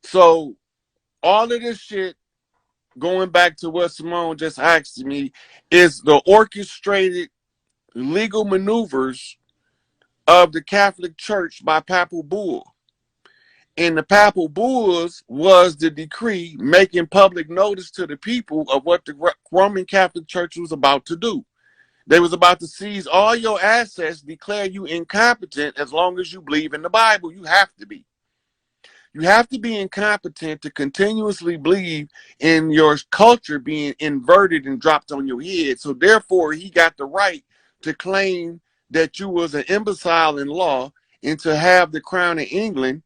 So all of this shit, going back to what Simone just asked me, is the orchestrated legal maneuvers of the Catholic Church by papal bull. And the papal bulls was the decree making public notice to the people of what the Roman Catholic Church was about to do. They was about to seize all your assets, declare you incompetent as long as you believe in the Bible. You have to be. You have to be incompetent to continuously believe in your culture being inverted and dropped on your head. So therefore, he got the right to claim that you was an imbecile in law and to have the Crown of England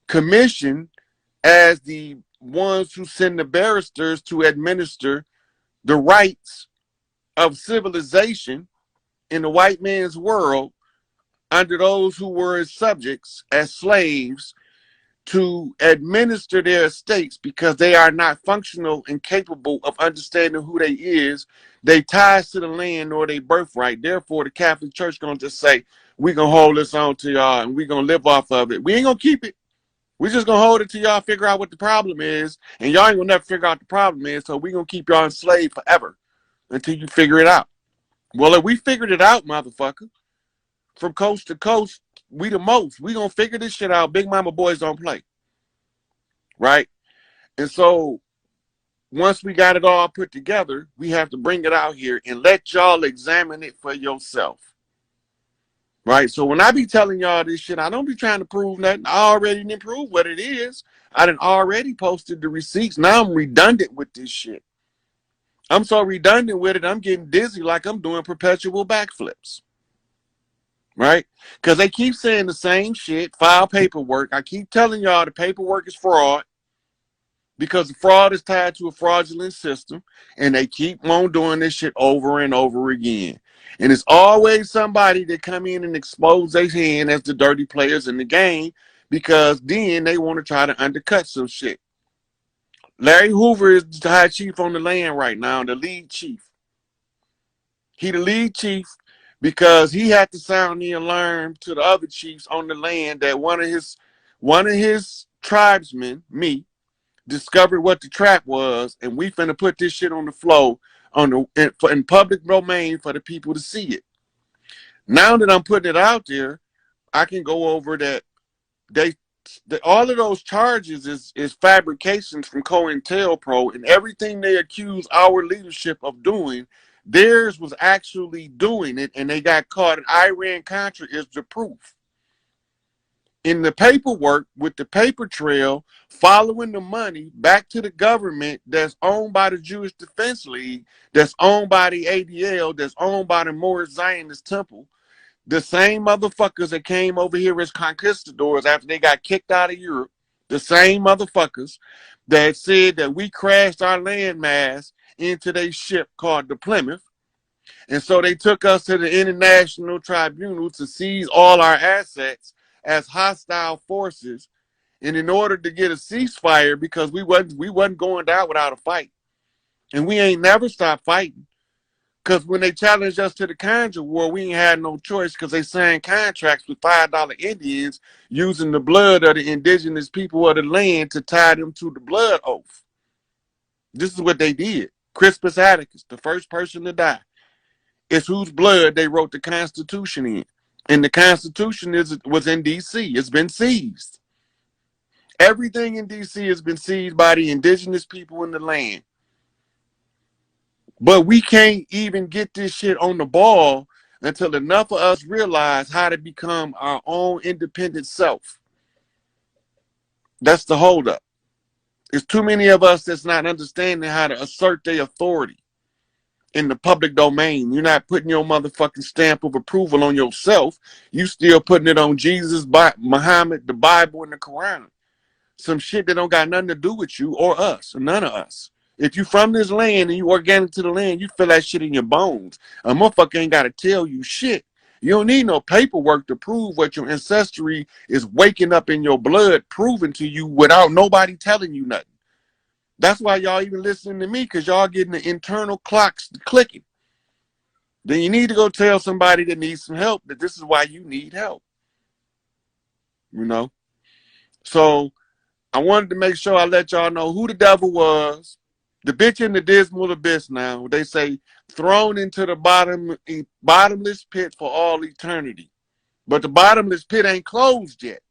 commissioned as the ones who send the barristers to administer the rights of civilization in the white man's world under those who were his subjects as slaves to administer their estates because they are not functional and capable of understanding who they is, they ties to the land or they birthright. Therefore, the Catholic Church gonna just say, we're gonna hold this on to y'all and we're gonna live off of it. We ain't gonna keep it. We're just gonna hold it till y'all figure out what the problem is, and y'all ain't gonna never figure out the problem is, so we're gonna keep y'all enslaved forever until you figure it out. Well, if we figured it out, motherfucker, from coast to coast, we the most. We gonna figure this shit out. Big mama boys don't play. Right? And so once we got it all put together, we have to bring it out here and let y'all examine it for yourself. Right? So when I be telling y'all this shit, I don't be trying to prove nothing. I already didn't prove what it is. I done already posted the receipts. Now I'm redundant with this shit. I'm so redundant with it, I'm getting dizzy like I'm doing perpetual backflips. Right? Because they keep saying the same shit, file paperwork. I keep telling y'all the paperwork is fraud because the fraud is tied to a fraudulent system, and they keep on doing this shit over and over again. And it's always somebody that come in and expose their hand as the dirty players in the game because then they want to try to undercut some shit. Larry Hoover is the high chief on the land right now, the lead chief. He the lead chief because he had to sound the alarm to the other chiefs on the land that one of his tribesmen, me, discovered what the trap was, and we finna put this shit on the flow in public domain for the people to see it. Now that I'm putting it out there, I can go over that all of those charges is fabrications from COINTELPRO, and everything they accuse our leadership of doing, theirs was actually doing it, and they got caught. And Iran-Contra is the proof. In the paperwork, with the paper trail, following the money back to the government that's owned by the Jewish Defense League, that's owned by the ADL, that's owned by the Moorish Zionist Temple, the same motherfuckers that came over here as conquistadors after they got kicked out of Europe, the same motherfuckers that said that we crashed our landmass into their ship called the Plymouth. And so they took us to the International Tribunal to seize all our assets as hostile forces. And in order to get a ceasefire, because we wasn't going down without a fight. And we ain't never stopped fighting. Because when they challenged us to the Contra War, we ain't had no choice because they signed contracts with $5 Indians using the blood of the indigenous people of the land to tie them to the blood oath. This is what they did. Crispus Attucks, the first person to die. It's whose blood they wrote the Constitution in. And the Constitution was in D.C. It's been seized. Everything in D.C. has been seized by the indigenous people in the land. But we can't even get this shit on the ball until enough of us realize how to become our own independent self. That's the holdup. There's too many of us that's not understanding how to assert their authority in the public domain. You're not putting your motherfucking stamp of approval on yourself. You still putting it on Jesus, Muhammad, the Bible, and the Quran. Some shit that don't got nothing to do with you or us, or none of us. If you from this land and you organic to the land, you feel that shit in your bones. A motherfucker ain't got to tell you shit. You don't need no paperwork to prove what your ancestry is waking up in your blood, proving to you without nobody telling you nothing. That's why y'all even listening to me, because y'all getting the internal clocks clicking. Then you need to go tell somebody that needs some help that this is why you need help. You know? So I wanted to make sure I let y'all know who the devil was. The bitch in the dismal abyss now. They say thrown into the bottomless pit for all eternity. But the bottomless pit ain't closed yet.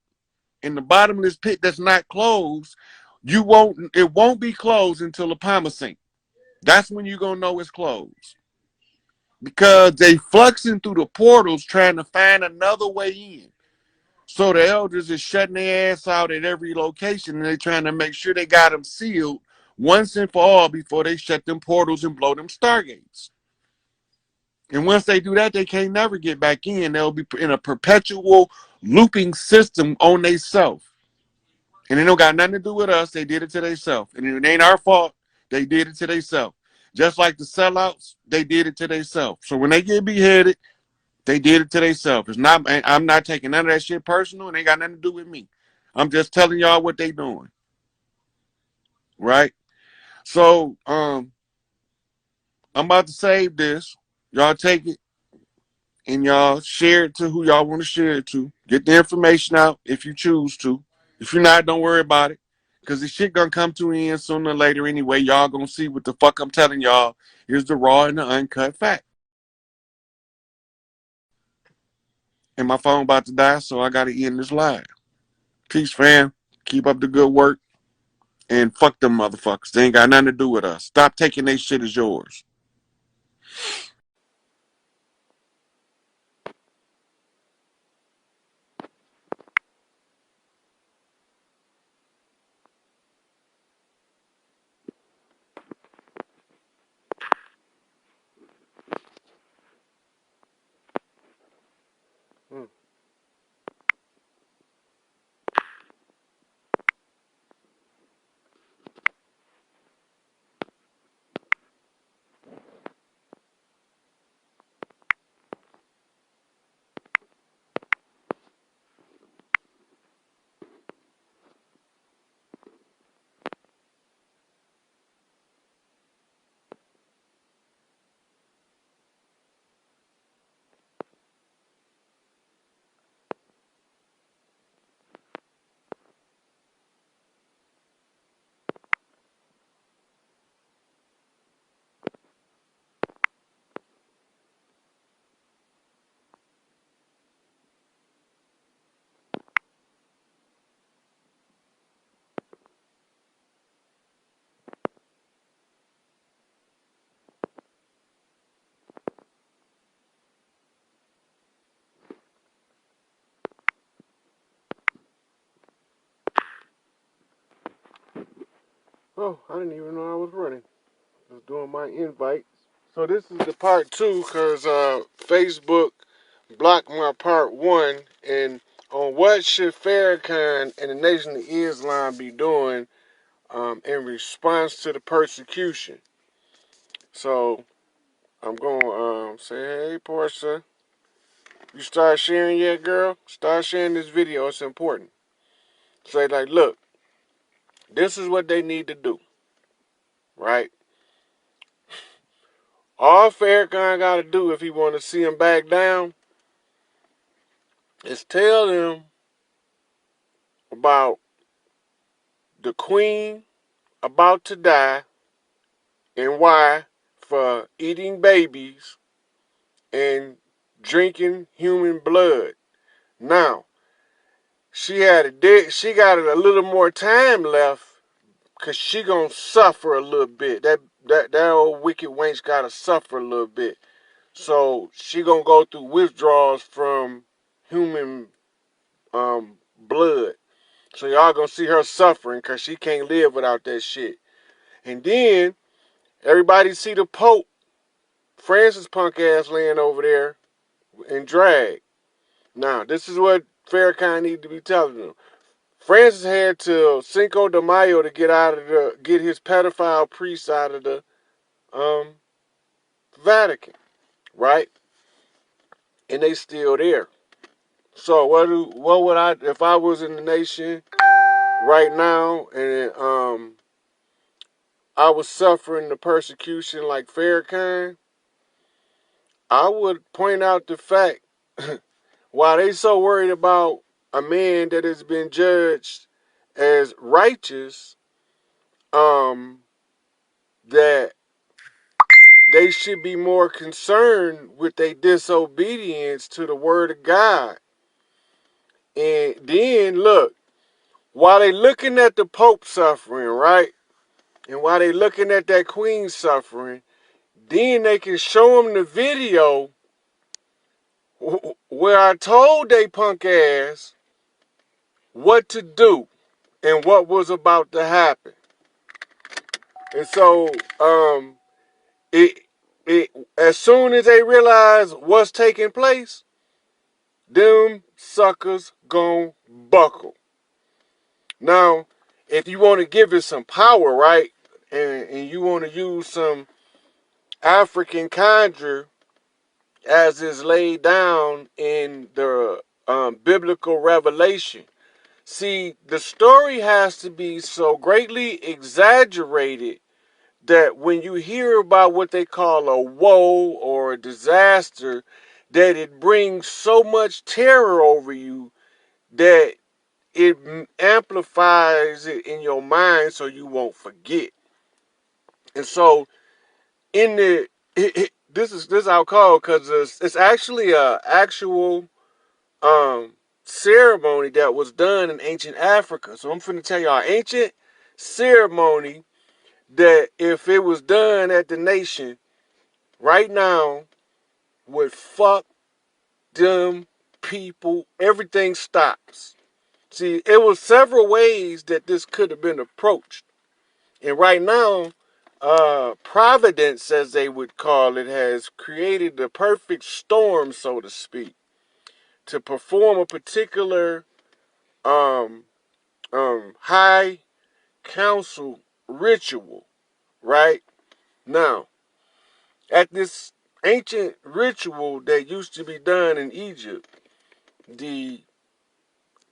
In the bottomless pit that's not closed, it won't be closed until the Palmacene. That's when you're gonna know it's closed. Because they fluxing through the portals trying to find another way in. So the elders is shutting their ass out at every location, and they're trying to make sure they got them sealed once and for all before they shut them portals and blow them stargates. And once they do that, they can't never get back in. They'll be in a perpetual looping system on themselves. And it don't got nothing to do with us. They did it to themselves. And it ain't our fault. They did it to themselves. Just like the sellouts, they did it to themselves. So when they get beheaded, they did it to themselves. It's not. I'm not taking none of that shit personal, and ain't got nothing to do with me. I'm just telling y'all what they doing. Right? So I'm about to save this. Y'all take it and y'all share it to who y'all want to share it to. Get the information out if you choose to. If you're not, don't worry about it. Because this shit gonna come to an end sooner or later anyway. Y'all gonna see what the fuck I'm telling y'all. Here's the raw and the uncut fact. And my phone about to die, so I gotta end this live. Peace, fam. Keep up the good work. And fuck them motherfuckers. They ain't got nothing to do with us. Stop taking their shit as yours. Oh, I didn't even know I was running. I was doing my invite. So this is the part two because Facebook blocked my part one. And on what should Farrakhan and the Nation of Islam be doing in response to the persecution? So I'm going to say, hey, Portia, you start sharing yet, girl? Start sharing this video. It's important. Say, like, look, this is what they need to do, right? All Farrakhan got to do if he want to see him back down is tell them about the queen about to die and why for eating babies and drinking human blood. Now, she got a little more time left because she gonna suffer a little bit. That old wicked wench gotta suffer a little bit. So she gonna go through withdrawals from human blood. So y'all gonna see her suffering because she can't live without that shit. And then everybody see the Pope, Francis punk ass laying over there in drag. Now, this is what Farrakhan need to be telling them. Francis had till Cinco de Mayo to get his pedophile priests out of the Vatican, right? And they still there. So what would I if I was in the nation right now and I was suffering the persecution like Farrakhan? I would point out the fact why they so worried about a man that has been judged as righteous, that they should be more concerned with their disobedience to the word of God. And then look, while they looking at the Pope suffering, right? And while they looking at that Queen suffering, then they can show them the video where I told they punk ass what to do and what was about to happen. And so, it it as soon as they realize what's taking place, them suckers gon' buckle. Now, if you want to give it some power, right, and you want to use some African conjure as is laid down in the biblical revelation. See, the story has to be so greatly exaggerated that when you hear about what they call a woe or a disaster, that it brings so much terror over you that it amplifies it in your mind so you won't forget. And so in the this I'll call because it's actually a actual ceremony that was done in ancient Africa. So I'm finna tell y'all ancient ceremony that if it was done at the nation right now would fuck them people. Everything stops. See, it was several ways that this could have been approached. And right now, Providence, as they would call it, has created the perfect storm, so to speak, to perform a particular high council ritual. Right now, at this ancient ritual that used to be done in Egypt, the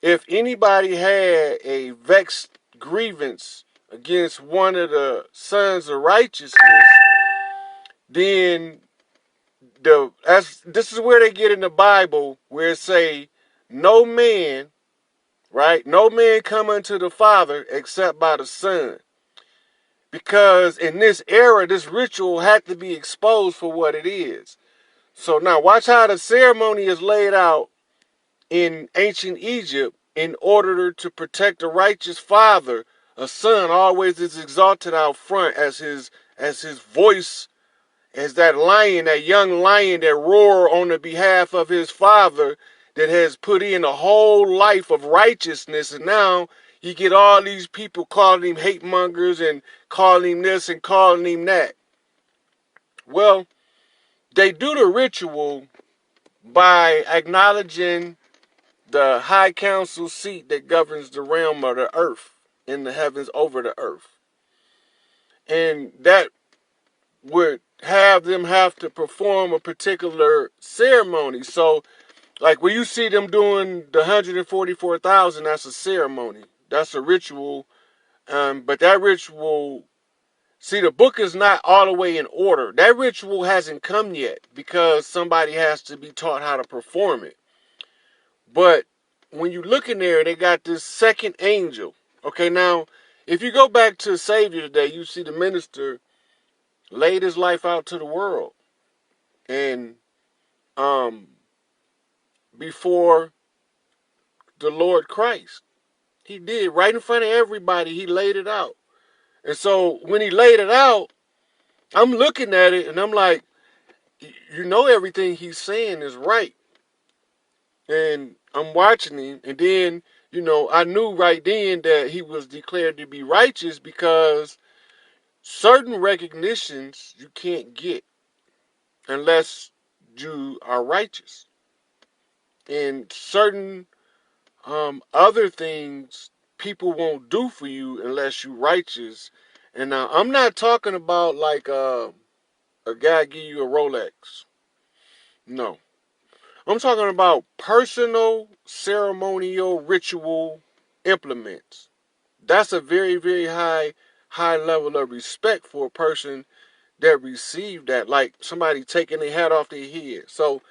if anybody had a vexed grievance against one of the sons of righteousness, then this is where they get in the Bible where it say no man, right? No man come unto the Father except by the Son. Because in this era, this ritual had to be exposed for what it is. So now watch how the ceremony is laid out in ancient Egypt. In order to protect a righteous father, a son always is exalted out front as his voice, as that lion, that young lion that roar on the behalf of his father, that has put in a whole life of righteousness. And now you get all these people calling him hate mongers and calling him this and calling him that. Well, they do the ritual by acknowledging the high council seat that governs the realm of the earth, in the heavens over the earth. And that would have them have to perform a particular ceremony. So, like when you see them doing the 144,000, that's a ceremony. That's a ritual. But that ritual, see, the book is not all the way in order. That ritual hasn't come yet because somebody has to be taught how to perform it. But when you look in there, they got this second angel. Okay, now, if you go back to Savior today, you see the minister laid his life out to the world. And before the Lord Christ, he did right in front of everybody. He laid it out. And so when he laid it out, I'm looking at it and I'm like, you know, everything he's saying is right. And I'm watching him. And then, you know, I knew right then that he was declared to be righteous because certain recognitions you can't get unless you are righteous. And certain other things people won't do for you unless you're righteous. And now I'm not talking about like a guy give you a Rolex. No. I'm talking about personal ceremonial ritual implements. That's a very, very high level of respect for a person that received that, like somebody taking their hat off their head. So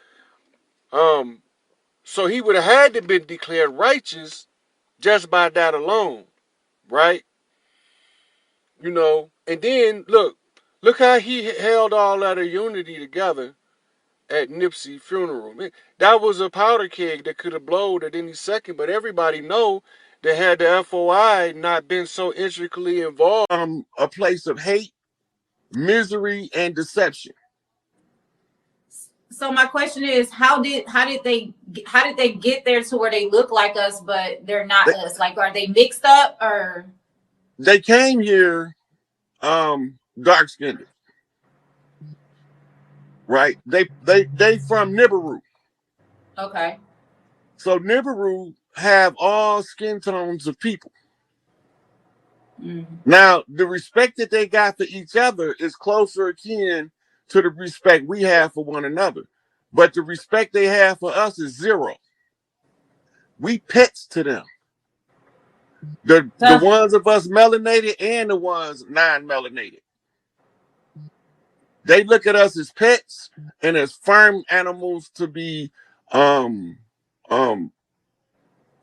he would have had to been declared righteous just by that alone. right? You know, and then look how he held all that of unity together at Nipsey funeral. Man, that was a powder keg that could have blown at any second, but everybody know that had the FOI not been so intricately involved. A place of hate, misery, and deception. So my question is, how did they get there to where they look like us but they're not They, us? Like, are they mixed up or? they came here dark skinned, right? They from Nibiru. Okay. So Nibiru have all skin tones of people. Now, the respect that they got for each other is closer akin to the respect we have for one another. But the respect they have for us is zero. We pets to them. The ones of us melanated and the ones non-melanated. They look at us as pets and as farm animals to be um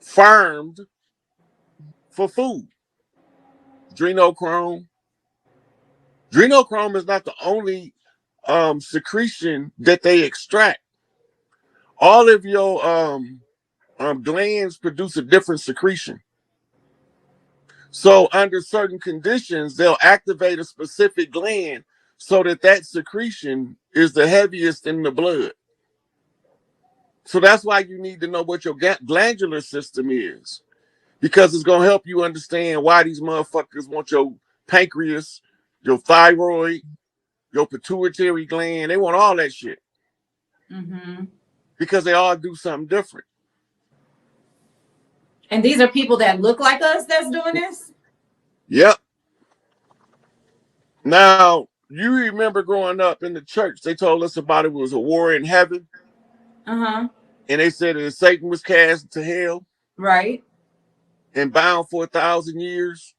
farmed for food. Adrenochrome. Adrenochrome is not the only secretion that they extract. All of your glands produce a different secretion. So under certain conditions, they'll activate a specific gland so that that secretion is the heaviest in the blood. So that's why you need to know what your glandular system is, because it's going to help you understand why these motherfuckers want your pancreas, your thyroid, your pituitary gland. They want all that shit. Because they all do something different. And these are people that look like us that's doing this? Yep. Now, you remember growing up in the church, they told us about it was a war in heaven. And they said that Satan was cast into hell. Right. And bound for 1,000 years.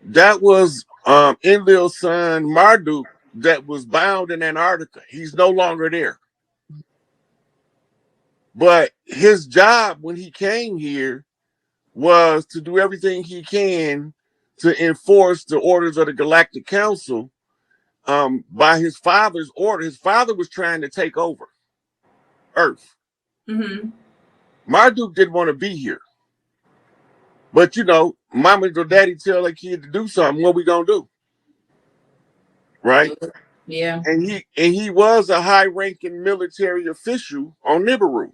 That was Enlil's son Marduk that was bound in Antarctica. He's no longer there. But his job when he came here was to do everything he can to enforce the orders of the Galactic Council by his father's order. His father was trying to take over Earth. Marduk didn't want to be here. But, you know, mama or daddy tell their kid to do something, what we gonna do? Right? Yeah. And he was a high-ranking military official on Nibiru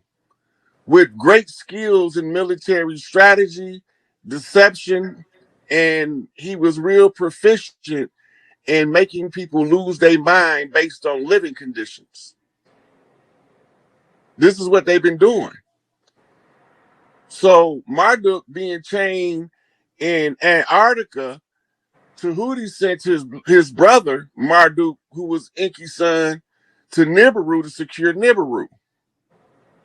with great skills in military strategy, deception, and he was real proficient in making people lose their mind based on living conditions. This is what they've been doing. So Marduk being chained in Antarctica, Tahuti sent his brother, Marduk, who was Enki's son, to Nibiru to secure Nibiru.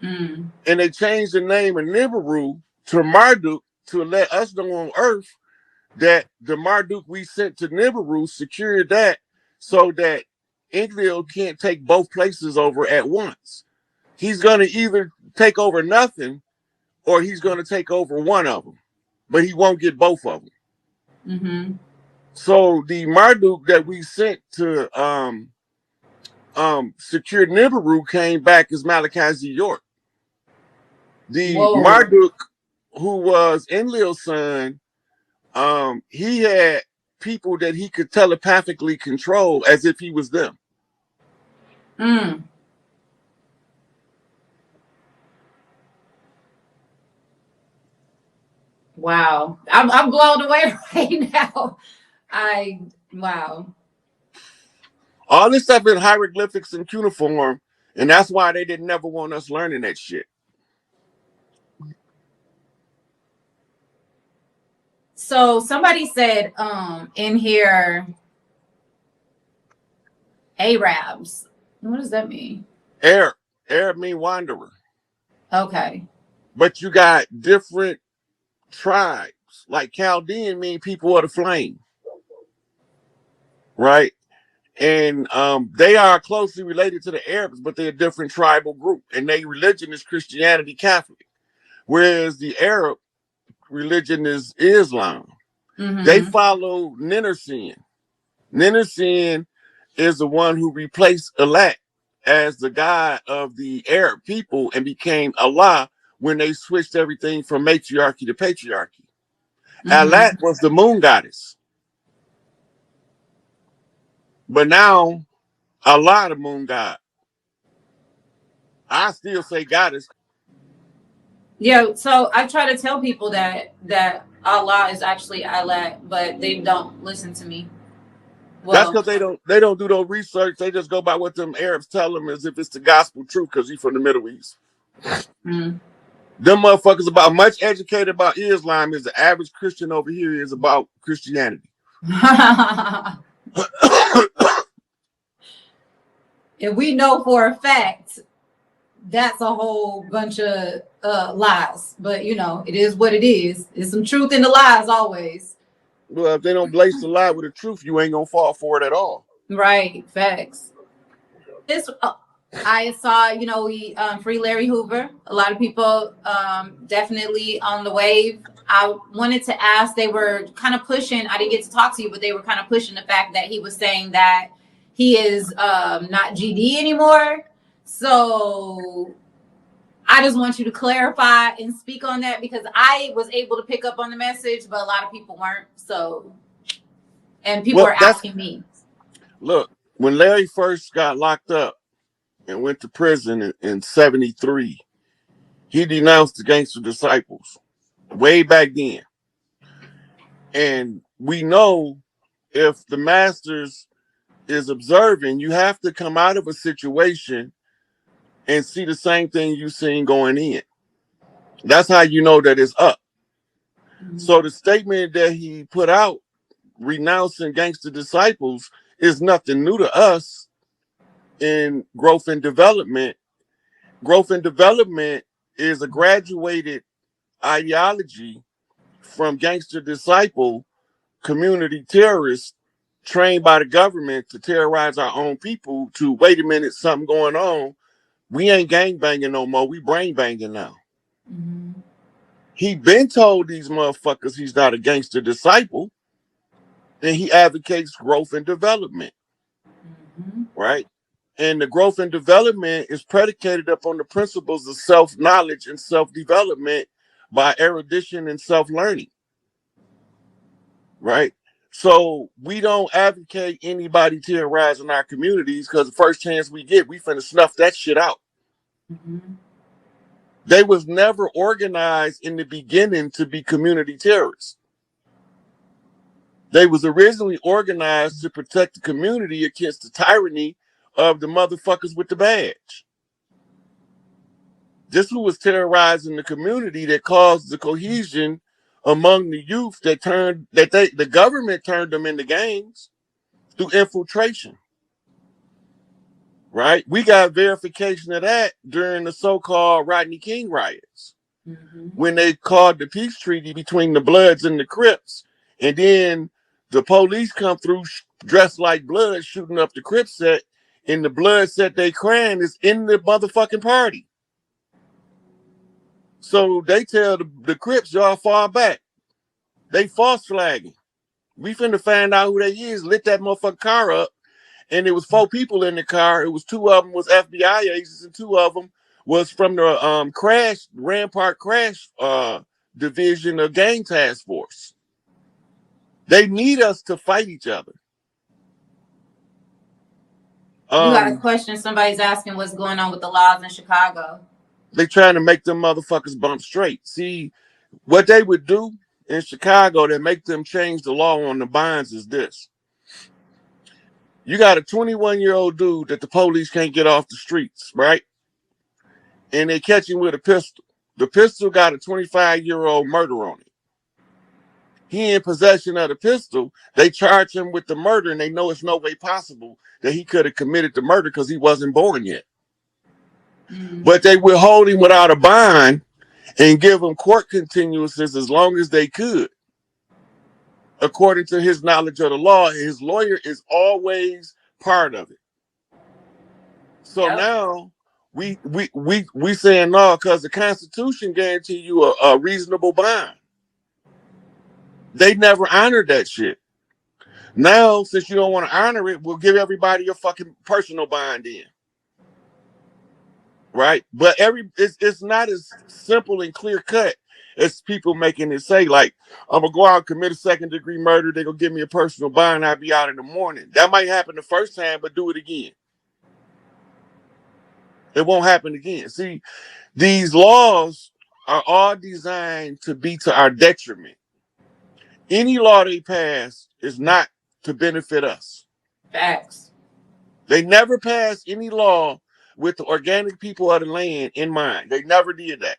And they changed the name of Nibiru to Marduk to let us know on Earth that the Marduk we sent to Nibiru secured that so that Enlil can't take both places over at once. He's going to either take over nothing or he's going to take over one of them, but he won't get both of them. So the Marduk that we sent to secure Nibiru came back as Malachi Z. York. The Marduk, who was Enlil's son, he had people that he could telepathically control as if he was them. Wow. I'm blown away right now. Wow. All this stuff in hieroglyphics and cuneiform, and that's why they didn't never want us learning that shit. So somebody said in here, Arabs. What does that mean? Arab mean wanderer. Okay. But you got different tribes. Like Chaldean mean people of the flame. Right? And they are closely related to the Arabs, but they're a different tribal group. And their religion is Christianity Catholic. Whereas the Arab religion is Islam. They Mm-hmm. follow Ninursin. Ninursin is the one who replaced Allah as the god of the Arab people and became Allah when they switched everything from matriarchy to patriarchy. Allah Mm-hmm. was the moon goddess, but now Allah the moon god. I still say goddess. Yeah, so I try to tell people that Allah is actually Allah, but they don't listen to me. That's Well, because they don't do no research. They just go by what them Arabs tell them as if it's the gospel truth because he's from the Middle East. mm. Them motherfuckers about much educated about Islam is the average Christian over here is about Christianity. And we know for a fact that's a whole bunch of lies. But you know, it is what it is. There's some truth in the lies always. Well, if they don't blaze the lie with the truth, you ain't gonna fall for it at all. Right, facts. This I saw, you know, we free Larry Hoover. A lot of people definitely on the wave. I wanted to ask, they were kind of pushing, I didn't get to talk to you, but they were kind of pushing the fact that he was saying that he is not GD anymore. So I just want you to clarify and speak on that because I was able to pick up on the message, but a lot of people weren't. So, and people Well, are that's asking me. look, when Larry first got locked up and went to prison in 73, he denounced the gangster disciples way back then. And we know if the masters is observing, you have to come out of a situation and see the same thing you seen going in. That's how you know that it's up. Mm-hmm. So the statement that he put out renouncing gangster disciples is nothing new to us in growth and development. Growth and development is a graduated ideology from gangster disciple community terrorists trained by the government to terrorize our own people to wait a minute, something going on. We ain't gang banging no more. We brain banging now. Mm-hmm. He been told these motherfuckers he's not a gangster disciple, and he advocates growth and development, Mm-hmm. right? And the growth and development is predicated upon the principles of self-knowledge and self-development by erudition and self-learning, right? So we don't advocate anybody terrorizing our communities because the first chance we get, we finna snuff that shit out. Mm-hmm. They was never organized in the beginning to be community terrorists. They was originally organized to protect the community against the tyranny of the motherfuckers with the badge. This who was terrorizing the community that caused the cohesion among the youth the government turned them into gangs through infiltration. Right? We got verification of that during the so-called Rodney King riots. Mm-hmm. When they called the peace treaty between the Bloods and the Crips, and then the police come through dressed like Bloods, shooting up the Crip set, and the Blood set they crying is in the motherfucking party. So they tell the Crips, y'all fall back. They false flagging. We finna find out who they is. Lit that motherfucking car up, and there was 4 people in the car. It was 2 of them was FBI agents, and 2 of them was from the Rampart Crash division of gang task force. They need us to fight each other. You got a question. Somebody's asking what's going on with the laws in Chicago. They trying to make them motherfuckers bump straight. See, what they would do in Chicago that make them change the law on the bonds is this. You got a 21-year-old dude that the police can't get off the streets, right? And they catch him with a pistol. The pistol got a 25-year-old murder on it. He in possession of the pistol. They charge him with the murder, and they know it's no way possible that he could have committed the murder because he wasn't born yet. Mm-hmm. But they would hold him without a bond and give him court continuances as long as they could. According to his knowledge of the law, his lawyer is always part of it. So now we saying no because the Constitution guarantee you a reasonable bond. They never honored that shit. Now, since you don't want to honor it, we'll give everybody a fucking personal bond in. Right? But it's not as simple and clear cut as people making it say, like, I'm gonna go out and commit a second-degree murder, they're gonna give me a personal bond, I'll be out in the morning. That might happen the first time, but do it again. It won't happen again. See, these laws are all designed to be to our detriment. Any law they pass is not to benefit us. Facts. They never passed any law with the organic people of the land in mind. They never did that.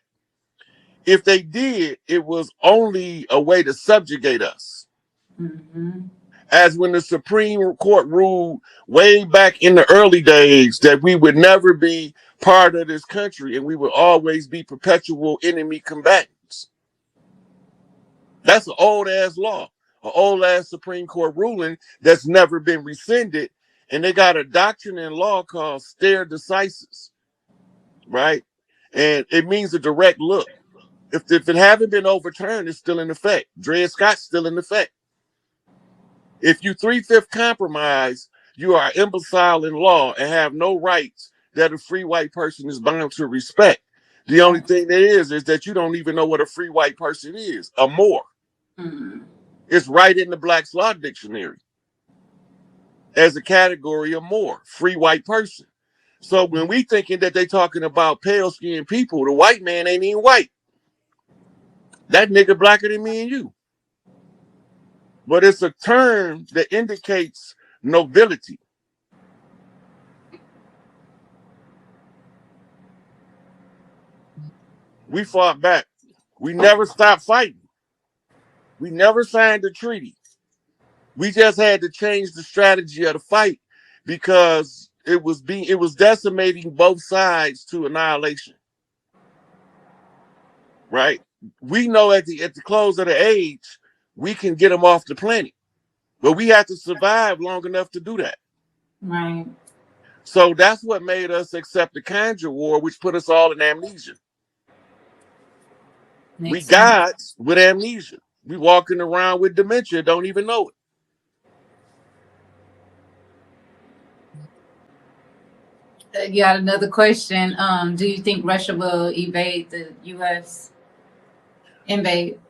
If they did, it was only a way to subjugate us. Mm-hmm. As when the Supreme Court ruled way back in the early days that we would never be part of this country and we would always be perpetual enemy combatants. That's an old ass law, an old ass Supreme Court ruling that's never been rescinded. And they got a doctrine in law called stare decisis, right? And it means a direct look. If it haven't been overturned, it's still in effect. Dred Scott's still in effect. If you 3/5 compromise, you are imbecile in law and have no rights that a free white person is bound to respect. The only thing there is that you don't even know what a free white person is. A Moor. Mm-hmm. It's right in the Black's Law Dictionary as a category of Moor, free white person. So when we thinking that they talking about pale-skinned people, the white man ain't even white. That nigga blacker than me and you. But it's a term that indicates nobility. We fought back. We never stopped fighting. We never signed a treaty. We just had to change the strategy of the fight because it was decimating both sides to annihilation. Right? We know at the close of the age, we can get them off the planet. But we have to survive long enough to do that. Right. So that's what made us accept the Conjure War, which put us all in amnesia. We gods with amnesia. We walking around with dementia, don't even know it. You got another question. Do you think Russia will evade the U.S.? Invade?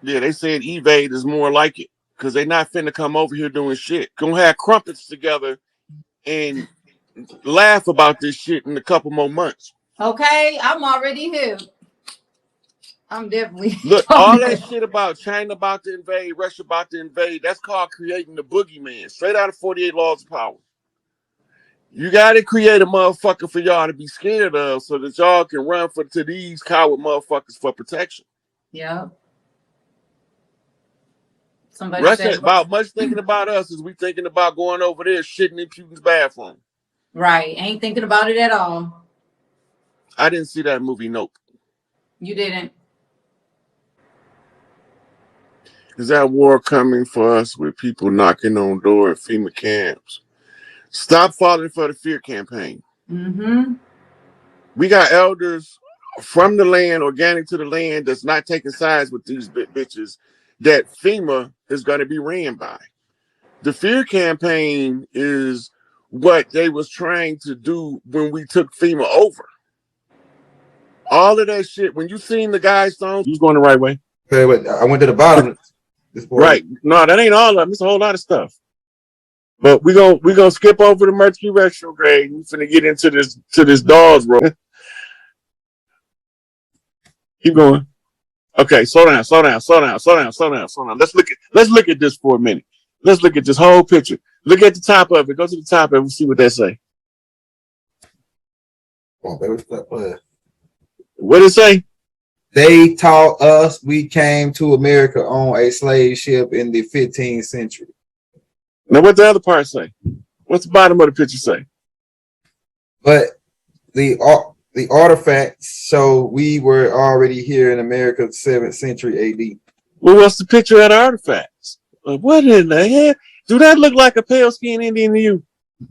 Yeah, they said evade is more like it because they're not finna come over here doing shit. Gonna have crumpets together and laugh about this shit in a couple more months. Okay, I'm already here. I'm definitely look. All that shit about China about to invade, Russia about to invade. That's called creating the boogeyman, straight out of 48 Laws of Power. You got to create a motherfucker for y'all to be scared of, so that y'all can run to these coward motherfuckers for protection. Yeah. Somebody Russia said about much thinking about us as we thinking about going over there shitting in Putin's bathroom. Right. Ain't thinking about it at all. I didn't see that movie. Nope. You didn't. Is that war coming for us with people knocking on door at FEMA camps? Stop falling for the fear campaign. Mm-hmm. We got elders from the land, organic to the land, that's not taking sides with these bitches that FEMA is going to be ran by. The fear campaign is what they was trying to do when we took FEMA over. All of that shit, when you seen the guy stones, who's going the right way? Okay, but I went to the bottom. Right. No, that ain't all of them. It's a whole lot of stuff. But we're gonna skip over the Mercury retrograde. We're gonna get into this Dawes roll. Keep going. Okay, slow down. Let's look at this for a minute. Let's look at this whole picture. Look at the top of it. Go to the top of it and see what they say. Come on, baby. What did it say? They taught us we came to America on a slave ship in the 15th century. Now, what the other part say? What's the bottom of the picture say? But the artifacts show we were already here in America 7th century AD. Well, what's the picture of the artifacts? What in the hell? Do that look like a pale skinned Indian to you?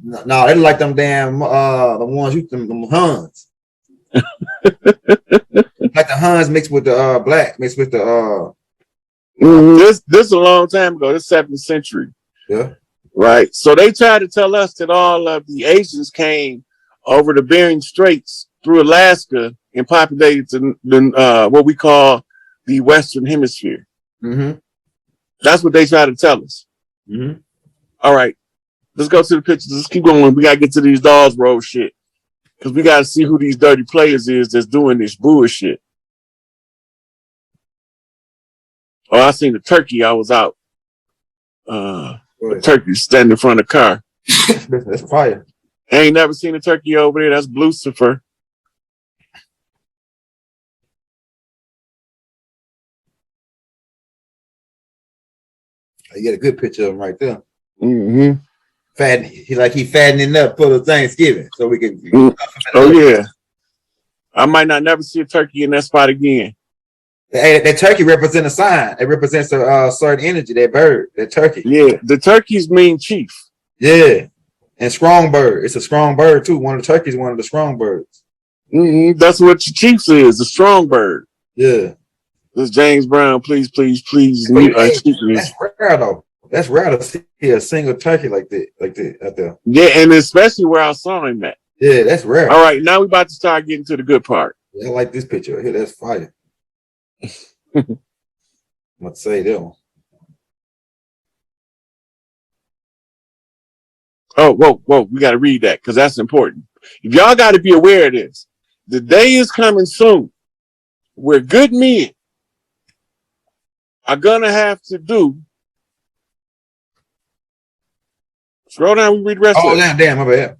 No, they look like them damn the ones you them Huns. Like the Huns mixed with the black, mixed with the This is a long time ago. This 7th century. Yeah. Right. So they tried to tell us that all of the Asians came over the Bering Straits through Alaska and populated what we call the Western Hemisphere. Mm-hmm. That's what they try to tell us. Mm-hmm. All right. Let's go to the pictures. Let's keep going. We got to get to these Dolls Roll shit. Because we got to see who these dirty players is that's doing this bullshit. Oh, I seen the turkey. I was out. The turkey standing in front of the car. That's fire. I ain't never seen a turkey over there. That's Lucifer. You get a good picture of him right there. Mm-hmm. He fattening up for the Thanksgiving, so we can. Oh yeah. I might not never see a turkey in that spot again. Hey, that turkey represents a sign. It represents a certain energy. That bird, that turkey. Yeah, the turkeys mean chief. Yeah, and strong bird. It's a strong bird too. One of the turkeys, one of the strong birds. Mm-hmm. That's what your chief is, a strong bird. Yeah. This James Brown, please. Hey, that's rare though. That's rare to see a single turkey like that out there. Yeah, and especially where I saw him at. Yeah, that's rare. All right, now we about to start getting to the good part. Yeah, I like this picture right here. That's fire. I'm gonna say that one. Oh, whoa, we got to read that because that's important. If y'all got to be aware of this, the day is coming soon where good men are gonna have to do. Scroll down, we read the rest of it. Damn, my bad.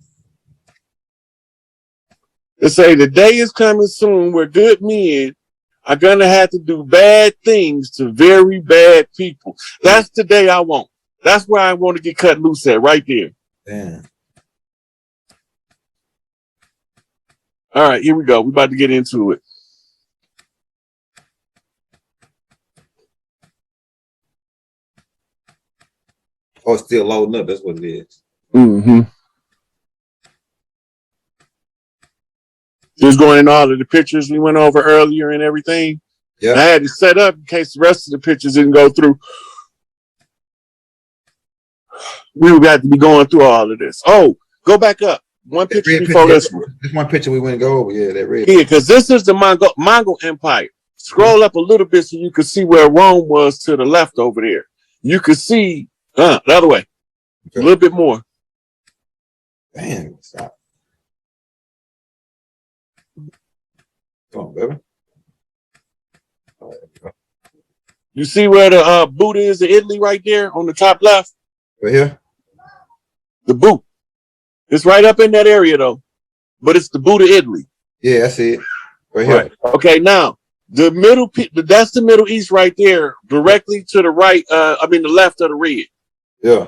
They say the day is coming soon where good men are gonna have to do bad things to very bad people. That's the day I want. That's where I want to get cut loose at, right there. Damn. All right, here we go. We're about to get into it. Oh, it's still loading up. That's what it is. Mm-hmm. Just going in all of the pictures we went over earlier and everything. Yeah. I had to set up in case the rest of the pictures didn't go through. We would have to be going through all of this. Oh, go back up. One picture before this one. This one picture we went to go over. Yeah, that red. Yeah, because this is the Mongol Empire. Scroll up a little bit so you can see where Rome was to the left over there. You can see the other way. Okay. A little bit more. Damn, stop. Come on, baby. All right, you see where the boot is, the Italy right there on the top left? Right here? The boot. It's right up in that area though. But it's the boot of Italy. Yeah, I see it. Right here. Right. Okay, now the middle, that's the Middle East right there, directly to the right, the left of the red. Yeah.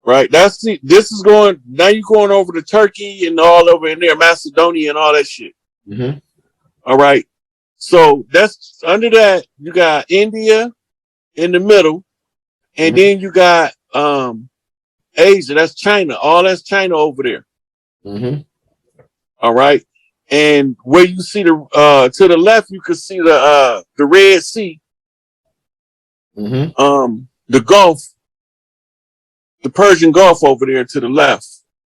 Right. This is going, now you're going over to Turkey and all over in there, Macedonia and all that shit. Mm-hmm. All right. So that's under that, you got India in the middle, and then you got Asia, that's China. All that's China over there. Mm-hmm. All right. And where you see the to the left, you can see the Red Sea. Mm-hmm. The Gulf, the Persian Gulf over there to the left.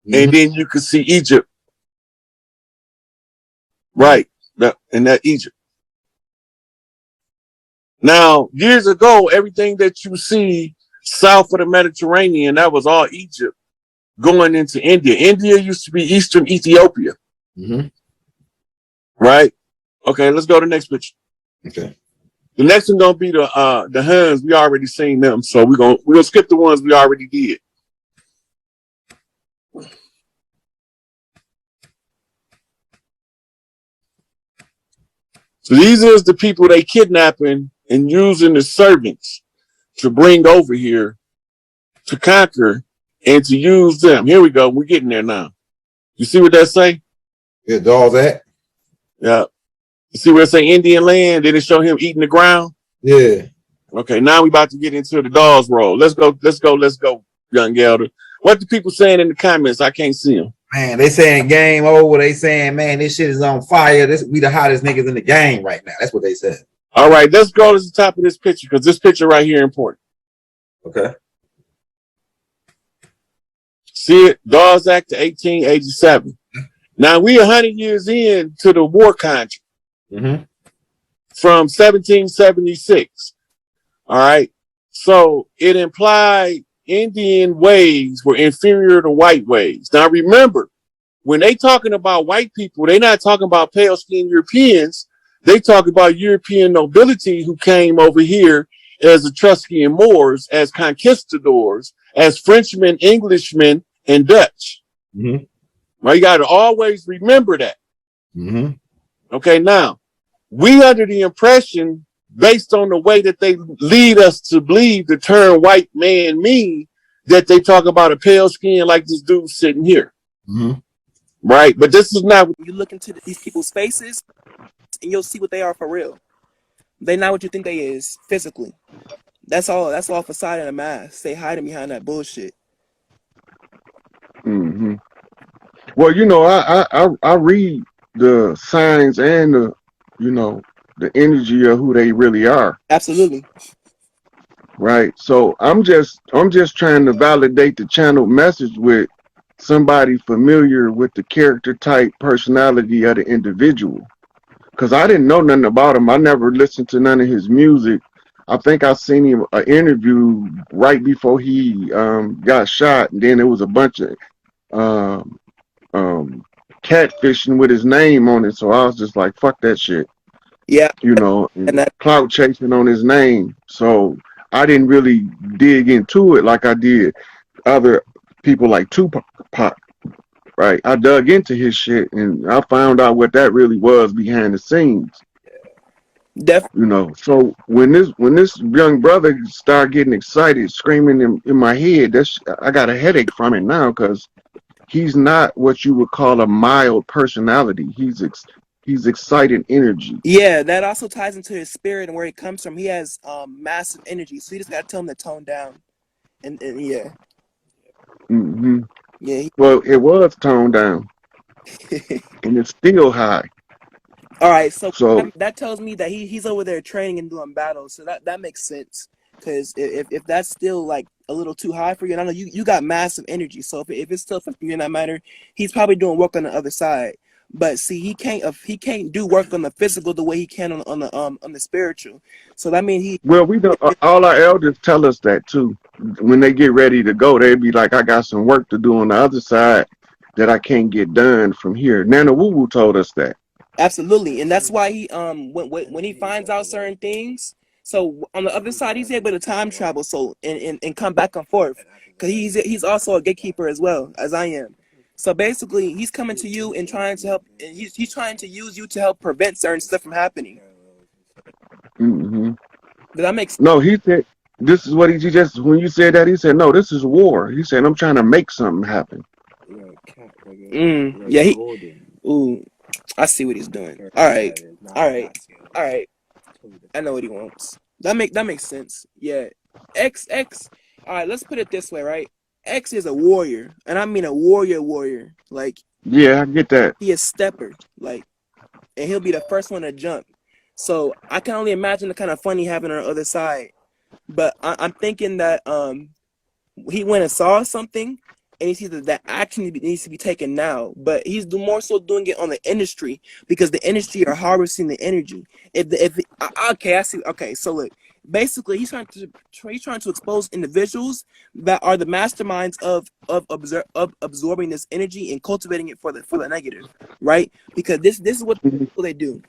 Mm-hmm. And then you can see Egypt. Right. And that Egypt. Now, years ago, everything that you see south of the Mediterranean, that was all Egypt going into India. India used to be Eastern Ethiopia. Mm-hmm. Right? Okay, let's go to the next picture. Okay. The next one gonna be the Huns. We already seen them, so we're gonna skip the ones we already did. So these is the people they kidnapping and using as servants to bring over here to conquer and to use them. Here we go. We're getting there now. You see what that say? Yeah, dolls at. Yeah. You see where it say Indian land? Did it show him eating the ground? Yeah. Okay, now we about to get into the dolls roll. Let's go, young Gelder. What the people saying in the comments? I can't see them. Man, they saying game over. They saying, man, this shit is on fire. We the hottest niggas in the game right now. That's what they said. All right, let's go to the top of this picture because this picture right here is important. Okay. See it? Dawes Act of 1887. Now we 100 years into the war contract from 1776. All right. So it implied Indian ways were inferior to white ways. Now remember, when they talking about white people, they not talking about pale skinned Europeans. They talk about European nobility who came over here as Etruscan Moors, as conquistadors, as Frenchmen, Englishmen, and Dutch. Right? You got to always remember that. Okay, now we under the impression, based on the way that they lead us to believe the term white man mean, that they talk about a pale skin like this dude sitting here. Right? But this is not. You look into these people's faces and you'll see what they are for real. They not what you think they is physically. That's all facade and a mask. They hiding behind that bullshit. Well, you know, I read the signs and the, you know, the energy of who they really are. Absolutely. Right. So I'm just trying to validate the channel message with somebody familiar with the character type personality of the individual. Because I didn't know nothing about him. I never listened to none of his music. I think I seen him an interview right before he got shot, and then there was a bunch of catfishing with his name on it. So I was just like, fuck that shit. Yeah. You know, And that clout chasing on his name. So I didn't really dig into it like I did other people like Tupac. Right. I dug into his shit and I found out what that really was behind the scenes. definitely. You know, so when this young brother started getting excited, screaming in my head, I got a headache from it now because he's not what you would call a mild personality. He's excited energy. Yeah, that also ties into his spirit and where he comes from. He has massive energy, so you just gotta tell him to tone down. And yeah. Yeah. Well, it was toned down, and it's still high. All right, so So that tells me that he's over there training and doing battles. So that makes sense. Because if that's still like a little too high for you, and I know you got massive energy. So if it's still affecting you in that matter, he's probably doing work on the other side. But see, he can't do work on the physical the way he can on the spiritual. So that means he. well, we don't. All our elders tell us that too. When they get ready to go, they be like, "I got some work to do on the other side that I can't get done from here." Nana Woo Woo told us that. Absolutely, and that's why he when he finds out certain things, so on the other side he's able to time travel, so and come back and forth, because he's also a gatekeeper as well as I am. So basically, he's coming to you and trying to help, and he's trying to use you to help prevent certain stuff from happening. Does that make sense? No, he said this is what he just when you said that he said no, this is war. He said I'm trying to make something happen. Yeah, ooh, I see what he's doing. All right. I know what he wants. That makes sense. Yeah, X. All right, let's put it this way, right? X is a warrior, and I mean a warrior. Like, Yeah, I get that. he is stepper, like, and he'll be the first one to jump. So I can only imagine the kind of fun he having on the other side. But I'm thinking that he went and saw something, and he sees that action needs to be taken now. But he's more so doing it on the industry, because the industry are harvesting the energy. Okay, I see. Okay, so look, basically he's trying to expose individuals that are the masterminds of absorbing this energy and cultivating it for the negative, right? Because this is what they do.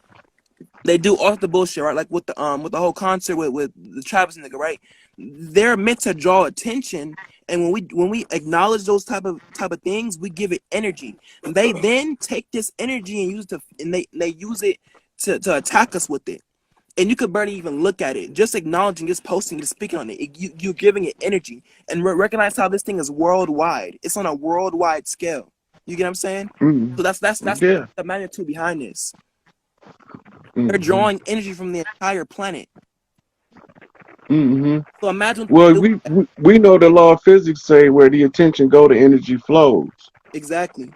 They do off the bullshit, right? Like with the whole concert with the Travis nigga, right? They're meant to draw attention, and when we acknowledge those type of things, we give it energy. And they then take this energy and they use it to attack us with it. And you could barely even look at it. Just acknowledging, just posting, just speaking on it. You're giving it energy, and recognize how this thing is worldwide. It's on a worldwide scale. You get what I'm saying? So that's Yeah. the magnitude behind this. They're drawing energy from the entire planet. So imagine. Well, we know the law of physics say where the attention go, the energy flows. Exactly.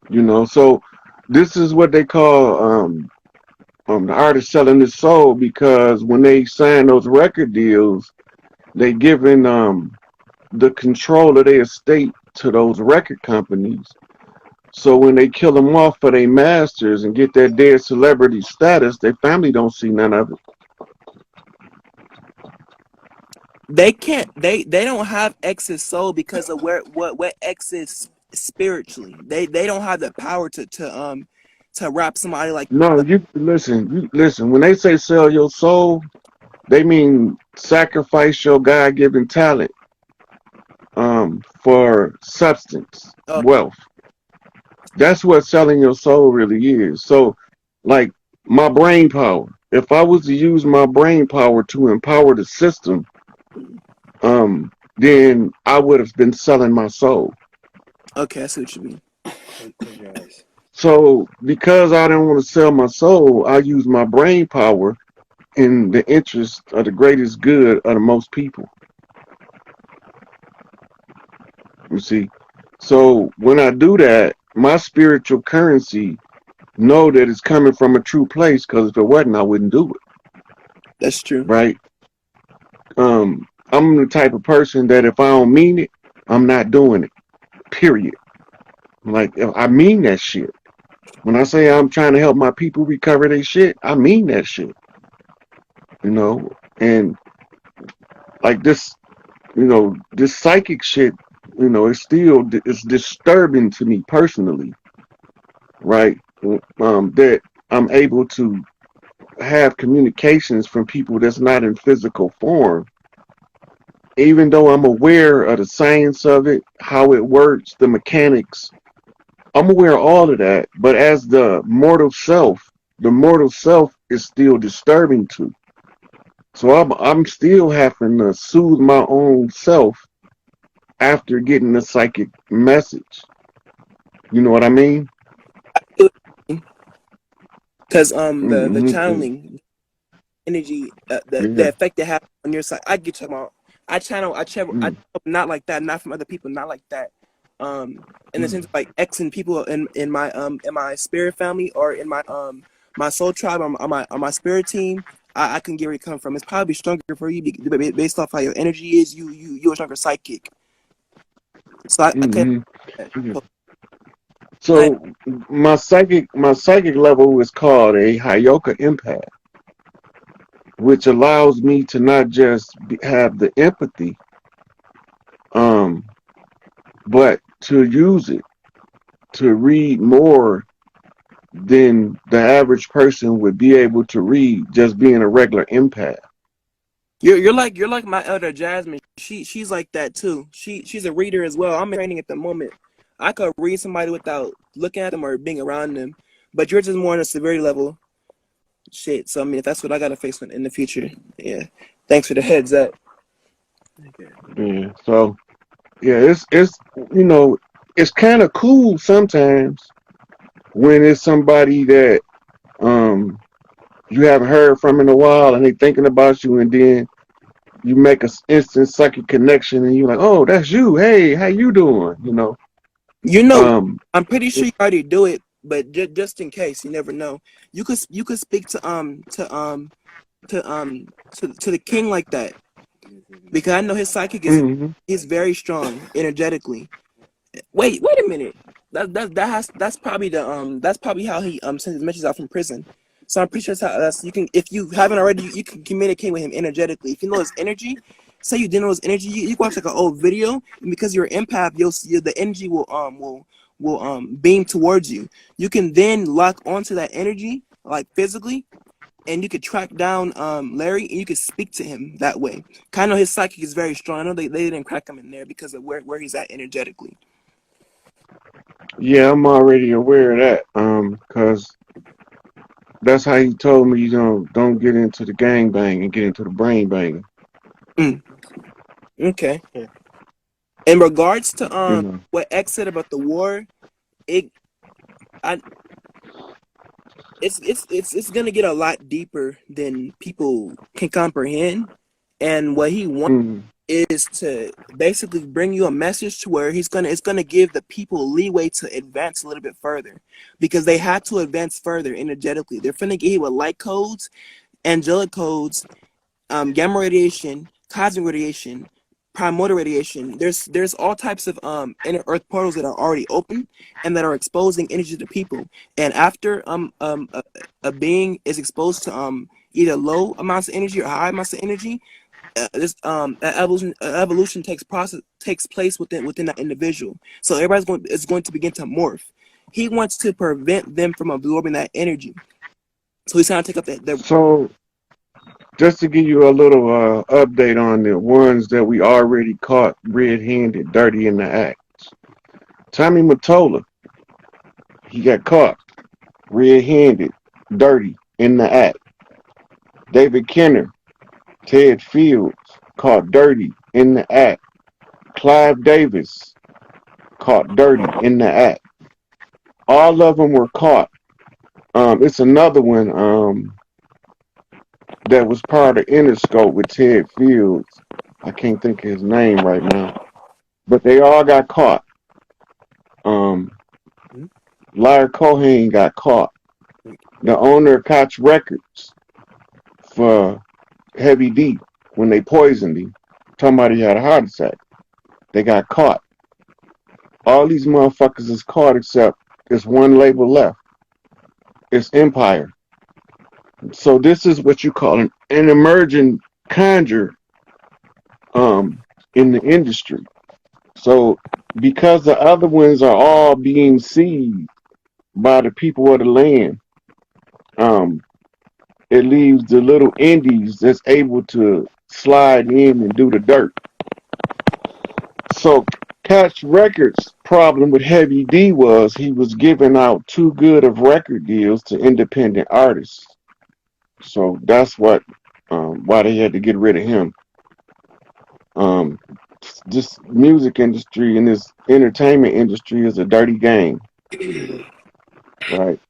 You know, so this is what they call the artist selling his soul because when they sign those record deals, they giving the control of their estate to those record companies. So when they kill them off for their masters and get that dead celebrity status, their family don't see none of it. They can't. They don't have X's soul because of what X is spiritually. They don't have the power to wrap somebody like. No, you listen. You listen. When they say sell your soul, they mean sacrifice your God-given talent for substance, wealth. That's what selling your soul really is. So, like my brain power. If I was to use my brain power to empower the system, then I would have been selling my soul. Okay, I see what you mean. So, because I don't want to sell my soul, I use my brain power in the interest of the greatest good of the most people. You see? So, when I do that, my spiritual currency know that it's coming from a true place, because if it wasn't, I wouldn't do it. That's true. Right? I'm the type of person that if I don't mean it, I'm not doing it. Period. Like, I mean that shit. When I say I'm trying to help my people recover their shit, I mean that shit. You know? And like this, this psychic shit, it's disturbing to me personally. Right? That I'm able to have communications from people that's not in physical form. Even though I'm aware of the science of it, how it works, the mechanics, I'm aware of all of that. But as the mortal self is still disturbing to. So I'm still having to soothe my own self after getting the psychic message. You know what I mean? Because the channeling energy, the effect they have on your side, I get you about. I channel not like that, not from other people, not like that. In the sense of like Xing people in my spirit family or in my soul tribe on my spirit team. I can get where you come from. It's probably stronger for you based off how your energy is. You're a stronger psychic. So I can. So my psychic level is called a Hayoka empath, which allows me to not just have the empathy, but to use it to read more than the average person would be able to read just being a regular empath. You're like my elder Jasmine. She's like that too. She's a reader as well. I'm in training at the moment. I could read somebody without looking at them or being around them, but yours is more on a severity level. Shit. So I mean, if that's what I gotta face in the future, yeah. Thanks for the heads up. Yeah. So yeah, it's it's kind of cool sometimes when it's somebody that you haven't heard from in a while and they thinking about you, and then you make an instant psychic connection and you're like, oh, that's you. Hey, how you doing? I'm pretty sure you already do it, but just in case, you never know. You could speak to the king like that, because I know his psychic is very strong energetically. Wait a minute. That's probably that's probably how he sends his messages out from prison. So I'm pretty sure that's you can, if you haven't already, you can communicate with him energetically. If you know his energy, say you didn't know his energy, you watch like an old video, and because you're an empath, you'll see the energy will beam towards you. You can then lock onto that energy like physically, and you could track down Larry, and you could speak to him that way. Kind of his psychic is very strong. I know they didn't crack him in there because of where he's at energetically. Yeah, I'm already aware of that. Because that's how he told me, don't get into the gang bang and get into the brain banging. Okay. In regards to what X said about the war, it's gonna get a lot deeper than people can comprehend. And what he wants is to basically bring you a message to where it's gonna give the people leeway to advance a little bit further, because they had to advance further energetically. They're finna get hit with light codes, angelic codes, gamma radiation, cosmic radiation, primordial radiation. There's all types of inner earth portals that are already open and that are exposing energy to people. And after a being is exposed to either low amounts of energy or high amounts of energy, this evolution takes place within that individual. So everybody's going to begin to morph. He wants to prevent them from absorbing that energy. So he's trying to take up that. So just to give you a little update on the ones that we already caught red-handed, dirty in the act. Tommy Mottola, he got caught red-handed, dirty in the act. David Kenner, Ted Fields, caught dirty in the act. Clive Davis, caught dirty in the act. All of them were caught. It's another one that was part of Interscope with Ted Fields. I can't think of his name right now. But they all got caught. Larry Cohen got caught. The owner of Koch Records for Heavy D, when they poisoned him, talking about he had a heart attack. They got caught. All these motherfuckers is caught except there's one label left. It's Empire. So this is what you call an emerging conjure in the industry. So because the other ones are all being seized by the people of the land, it leaves the little indies that's able to slide in and do the dirt. So Catch Records' problem with Heavy D was he was giving out too good of record deals to independent artists. So that's what why they had to get rid of him. This music industry and this entertainment industry is a dirty game, right?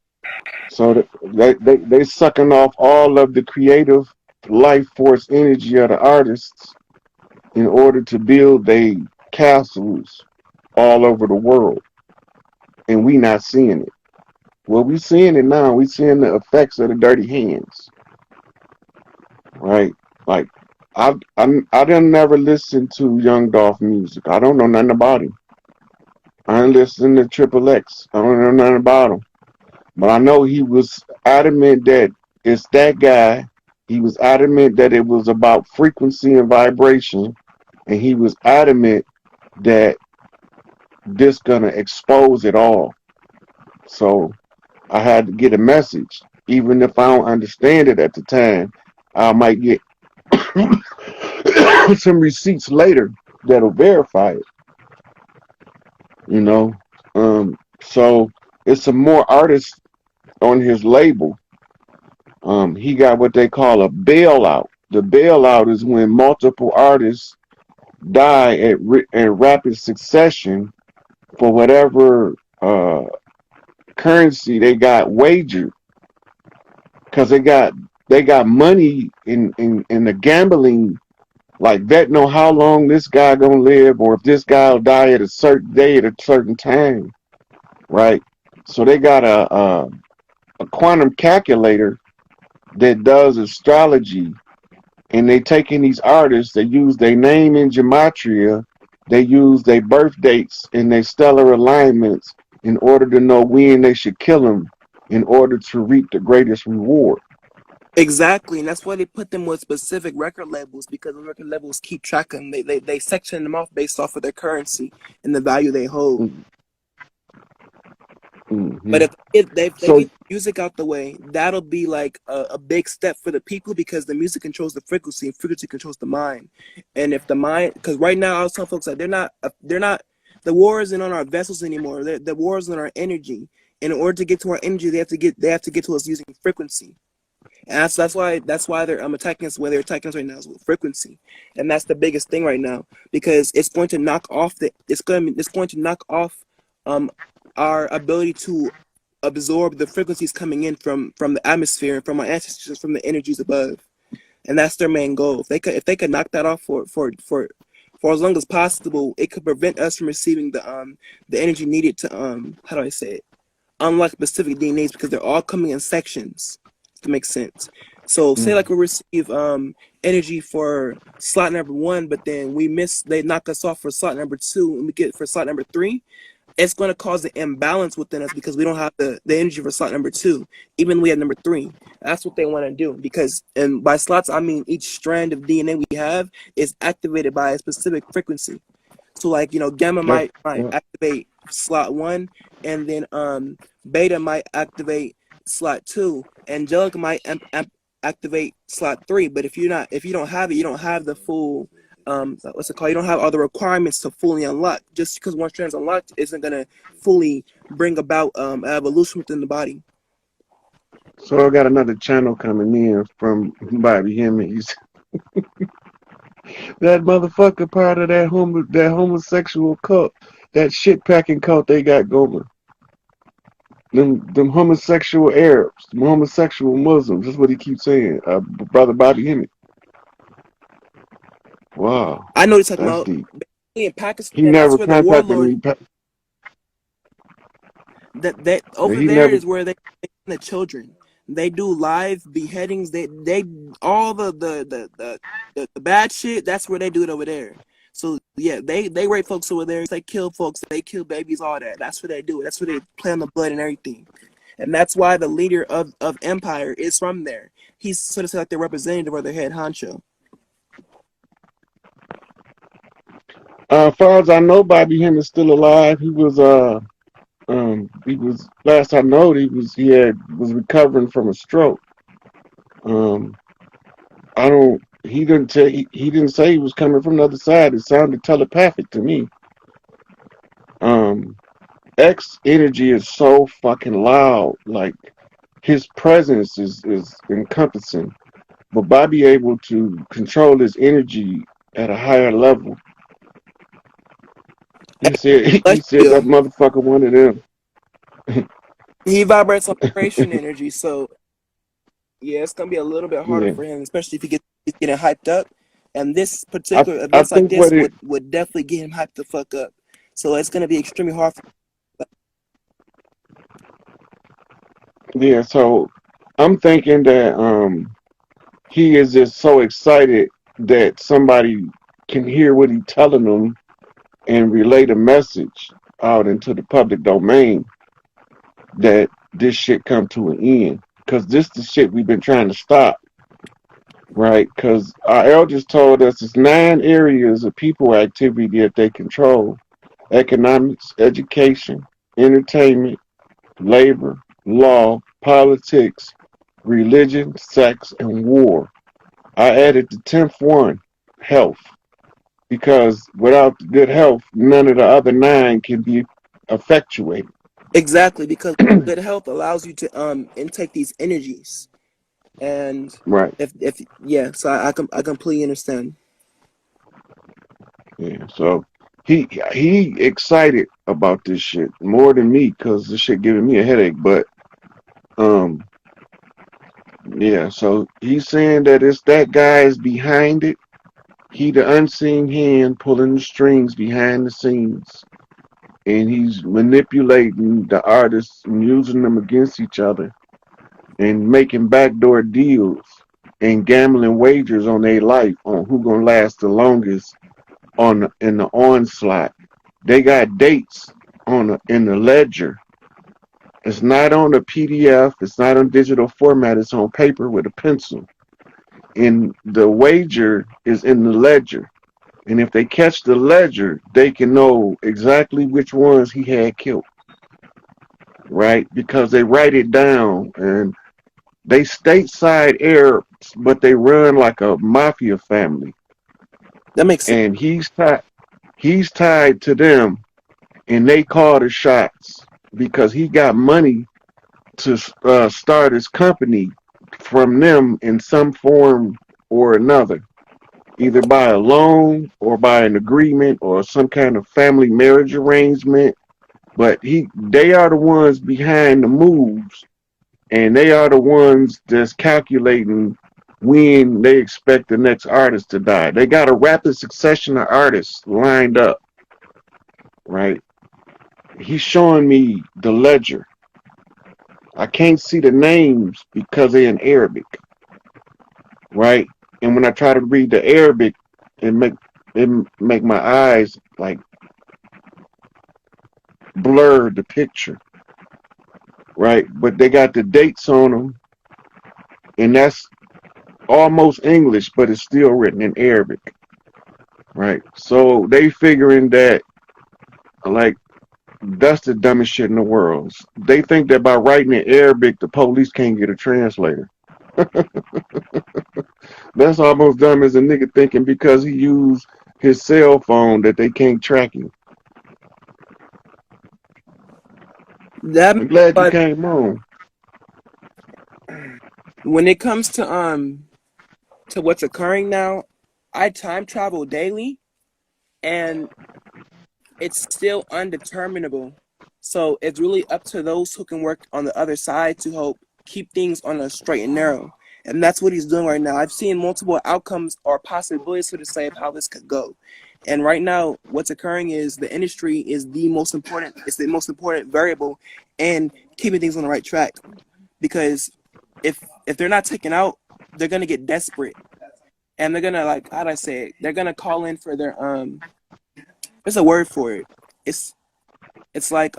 So they sucking off all of the creative life force energy of the artists in order to build their castles all over the world, and we not seeing it. Well, we seeing it now. We seeing the effects of the dirty hands, right? Like I didn't never listen to Young Dolph music. I don't know nothing about him. I didn't listen to Triple X. I don't know nothing about him. But I know he was adamant that it's that guy. He was adamant that it was about frequency and vibration. And he was adamant that this gonna expose it all. So I had to get a message. Even if I don't understand it at the time, I might get some receipts later that'll verify it. You know? So it's some more artists on his label. He got what they call a bailout. The bailout is when multiple artists die in rapid succession for whatever currency they got wagered, because they got money in the gambling. Like, bet know how long this guy gonna live, or if this guy will die at a certain day at a certain time, right? So they got a quantum calculator that does astrology, and they taking these artists, they use their name in gematria, they use their birth dates and their stellar alignments in order to know when they should kill them in order to reap the greatest reward. Exactly, and that's why they put them with specific record labels, because the record labels keep track of them. They section them off based off of their currency and the value they hold. Mm-hmm. But if they So- get music out the way, that'll be like a big step for the people, because the music controls the frequency and frequency controls the mind. And if the mind, because right now I was telling folks that they're not the war isn't on our vessels anymore. The war is on our energy. In order to get to our energy, they have to get to us using frequency. And that's why they're attacking us where they're attacking us right now is with frequency. And that's the biggest thing right now, because it's going to knock off our ability to absorb the frequencies coming in from the atmosphere and from our ancestors, from the energies above. And that's their main goal. If they could knock that off for for as long as possible, it could prevent us from receiving the energy needed to how do I say it? Unlock specific DNAs, because they're all coming in sections, to make sense. So say like we receive energy for slot number 1, but then they knock us off for slot number 2, and we get for slot number 3. It's going to cause an imbalance within us because we don't have the energy for slot number 2, even though we have number 3. That's what they want to do, because, and by slots I mean each strand of DNA we have is activated by a specific frequency. So like, gamma might activate slot 1, and then beta might activate slot 2, angelic might activate slot 3. But if you don't have it, you don't have the full what's it called? You don't have all the requirements to fully unlock. Just because one strand's unlocked isn't gonna fully bring about evolution within the body. So I got another channel coming in from Bobby Hemmings. That motherfucker part of that homosexual cult, that shit packing cult they got going. Them homosexual Arabs, them homosexual Muslims. That's what he keeps saying. Brother Bobby Hemmings. Wow, I know you're talking that's about deep. in He Pakistan. That's never where the contacted warlord. me. That over He there never. is where they the children. They do live beheadings. They all the bad shit. That's where they do it over there. So yeah, they rape folks over there. They kill folks. They kill babies. All that. That's what they do. That's where they play on the blood and everything. And that's why the leader of empire is from there. He's sort of like the representative or the head honcho. As far as I know, Bobby Hemmings is still alive. He was last I know he was recovering from a stroke. I don't. He didn't say he was coming from the other side. It sounded telepathic to me. X energy is so fucking loud. Like his presence is encompassing. But Bobby able to control his energy at a higher level. He said that motherfucker wanted him. He vibrates on vibration energy, so yeah, it's gonna be a little bit harder Yeah. for him, especially if he's getting hyped up. And this I particular I events like think this would definitely get him hyped the fuck up. So it's gonna be extremely hard. yeah, so I'm thinking that he is just so excited that somebody can hear what he's telling them and relay the message out into the public domain that this shit come to an end. Because this the shit we've been trying to stop, right? Because our elders told us it's 9 areas of people activity that they control: economics, education, entertainment, labor, law, politics, religion, sex, and war. I added the 10th one, health, because without good health, none of the other 9 can be effectuated. Exactly, because good health allows you to intake these energies, and Right. if yeah, so I completely understand. Yeah. So he excited about this shit more than me because this shit giving me a headache. But um yeah. So he's saying that it's that guy is behind it. He the unseen hand pulling the strings behind the scenes, and he's manipulating the artists and using them against each other, and making backdoor deals and gambling wagers on their life on who gonna last the longest in the onslaught. They got dates in the ledger. It's not on a PDF. It's not on digital format. It's on paper with a pencil. And the wager is in the ledger. And if they catch the ledger, they can know exactly which ones he had killed, right? Because they write it down, and they stateside Arabs, but they run like a mafia family. That makes sense. And he's tied to them, and they call the shots because he got money to start his company from them in some form or another, either by a loan or by an agreement or some kind of family marriage arrangement. But they are the ones behind the moves, and they are the ones that's calculating when they expect the next artist to die. They got a rapid succession of artists lined up, right? He's showing me the ledger. I can't see the names because they're in Arabic, right? And when I try to read the Arabic, it make my eyes like blur the picture, right? But they got the dates on them, and that's almost English, but it's still written in Arabic, right? So they figuring that like that's the dumbest shit in the world. They think that by writing in Arabic, the police can't get a translator. That's almost dumb as a nigga thinking because he used his cell phone that they can't track him. That, I'm glad you but came on. when it comes to what's occurring now, I time travel daily, and it's still undeterminable. So it's really up to those who can work on the other side to help keep things on a straight and narrow. And that's what he's doing right now. I've seen multiple outcomes or possibilities for the say of how this could go. And right now, what's occurring is the industry is the most important. It's the most important variable in keeping things on the right track. Because if they're not taken out, they're gonna get desperate, and they're gonna, like, how'd I say it? They're gonna call in for their there's a word for it. It's like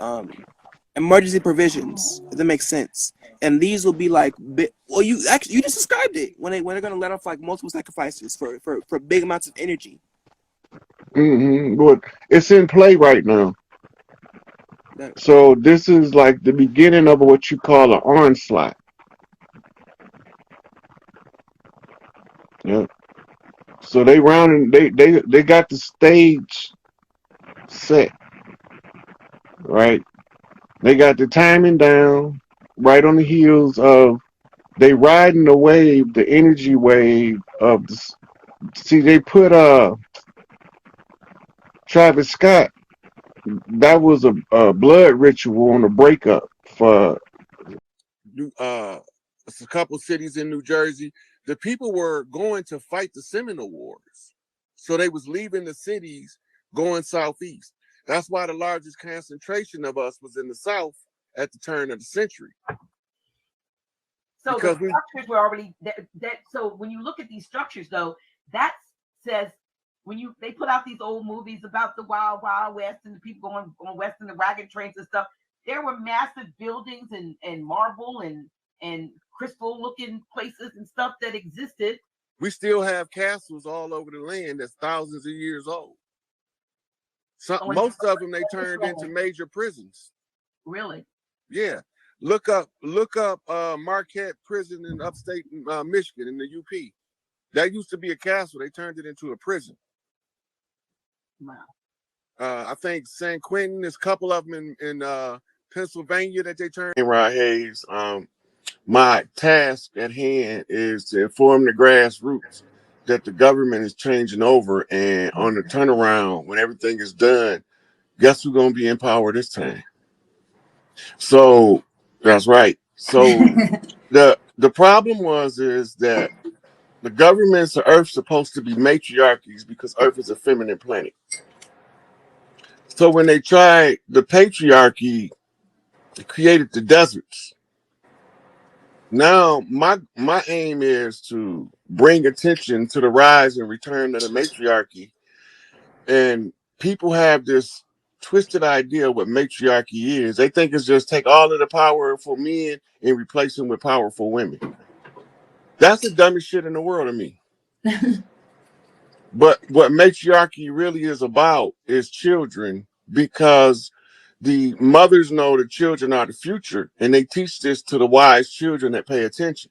emergency provisions, if that makes sense. And these will be like well, you just described it, when they're gonna let off like multiple sacrifices for big amounts of energy. But it's in play right now. So this is like the beginning of what you call an onslaught. Yeah. So they rounding they got the stage set, right? They got the timing down right on the heels of they riding the wave, the energy wave of the. See, they put Travis Scott. That was a blood ritual on the breakup for a couple cities in New Jersey. The people were going to fight the Seminole Wars, so they was leaving the cities going southeast. That's why the largest concentration of us was in the South at the turn of the century. So because the structures were already that. So when you look at these structures, though, that says when they put out these old movies about the Wild Wild West and the people going west in the wagon trains and stuff, there were massive buildings and marble and crystal looking places and stuff that existed. We still have castles all over the land that's thousands of years old. Most of them they turned into major prisons. Really? Yeah. Look up Marquette Prison in upstate Michigan in the UP. That used to be a castle. They turned it into a prison. Wow. I think San Quentin, there's a couple of them in Pennsylvania that they turned. Rod Hayes, my task at hand is to inform the grassroots that the government is changing over, and on the turnaround, when everything is done, guess who's going to be in power this time? So that's right. So the problem is that the governments of Earth supposed to be matriarchies because Earth is a feminine planet. So when they tried the patriarchy, it created the deserts. Now my aim is to bring attention to the rise and return of the matriarchy. And people have this twisted idea of what matriarchy is. They think it's just take all of the power for men and replace them with powerful women. That's the dumbest shit in the world to me. But what matriarchy really is about is children, because the mothers know the children are the future, and they teach this to the wise children that pay attention.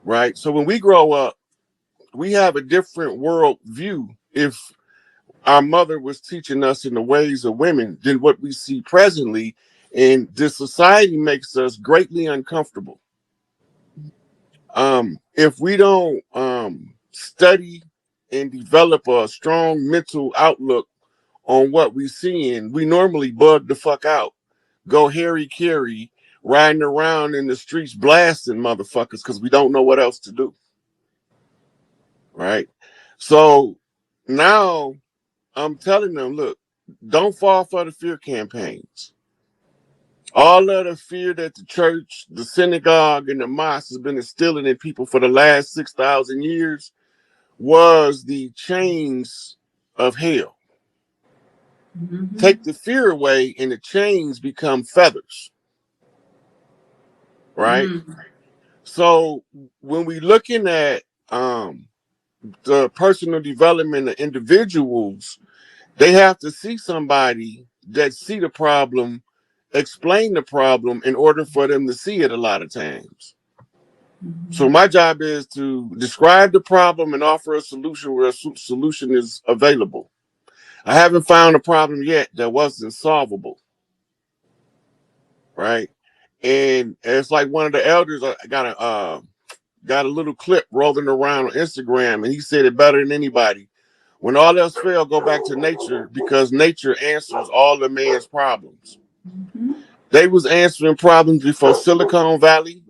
Right? So when we grow up, we have a different world view if our mother was teaching us in the ways of women than what we see presently. And this society makes us greatly uncomfortable. If we don't study and develop a strong mental outlook on what we seeing, we normally bug the fuck out, go Harry Carey, riding around in the streets blasting motherfuckers because we don't know what else to do. right? So now I'm telling them, look, don't fall for the fear campaigns. All of the fear that the church, the synagogue, and the mosque has been instilling in people for the last 6,000 years was the chains of hell. Mm-hmm. Take the fear away, and the chains become feathers, right? Mm. So when we looking at the personal development of individuals, they have to see somebody that see the problem, explain the problem in order for them to see it a lot of times. So my job is to describe the problem and offer a solution where a solution is available. I haven't found a problem yet that wasn't solvable, right? And it's like one of the elders got a little clip rolling around on Instagram, and he said it better than anybody. When all else fails, go back to nature, because nature answers all of man's problems. Mm-hmm. They was answering problems before Silicon Valley,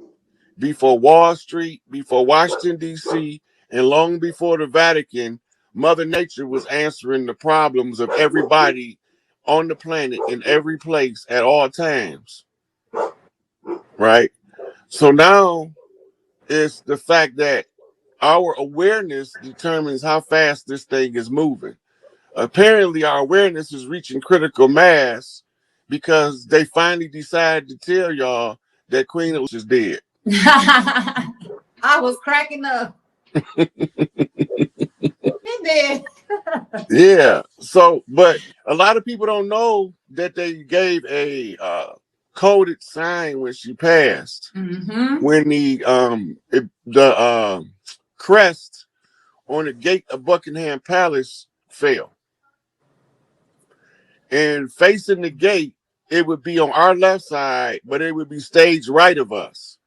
before Wall Street, before Washington, D.C., and long before the Vatican. Mother Nature was answering the problems of everybody on the planet in every place at all times, right? So now it's the fact that our awareness determines how fast this thing is moving. Apparently, our awareness is reaching critical mass because they finally decided to tell y'all that Queen Elizabeth is dead. I was cracking up. It did. Yeah. So, but a lot of people don't know that they gave a coded sign when she passed. Mm-hmm. When the crest on the gate of Buckingham Palace fell, and facing the gate, it would be on our left side, but it would be staged right of us.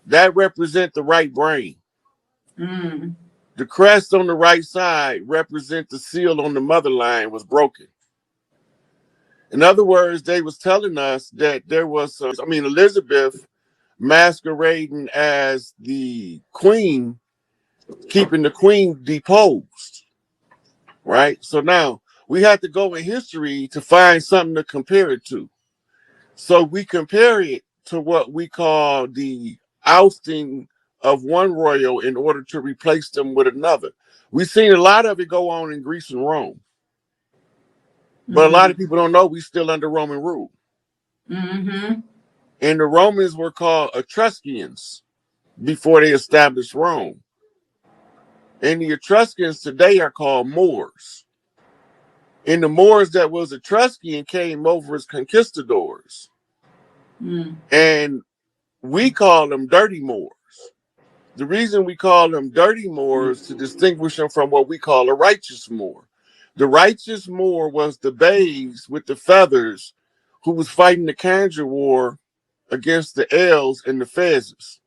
That represent the right brain. Mm. The crest on the right side represent the seal on the mother line was broken. In other words, they was telling us that there was some, I mean, Elizabeth masquerading as the queen, keeping the queen deposed, right? So now we have to go in history to find something to compare it to. So we compare it to what we call the ousting of one royal in order to replace them with another. We've seen a lot of it go on in Greece and Rome, but a lot of people don't know we still under Roman rule. Mm-hmm. And the Romans were called Etruscans before they established Rome. And the Etruscans today are called Moors. And the Moors that was Etruscan came over as conquistadors. Mm. And we call them dirty Moors. The reason we call them dirty Moors to distinguish them from what we call a righteous Moor. The righteous Moor was the babes with the feathers who was fighting the Kandja War against the Els and the Fezes.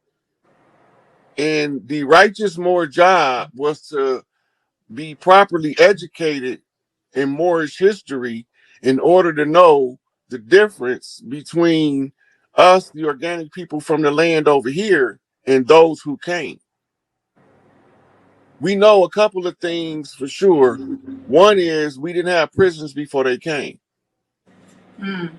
And the righteous Moor job was to be properly educated in Moorish history in order to know the difference between us, the organic people from the land over here, and those who came. We know a couple of things for sure. One is we didn't have prisons before they came. Mm.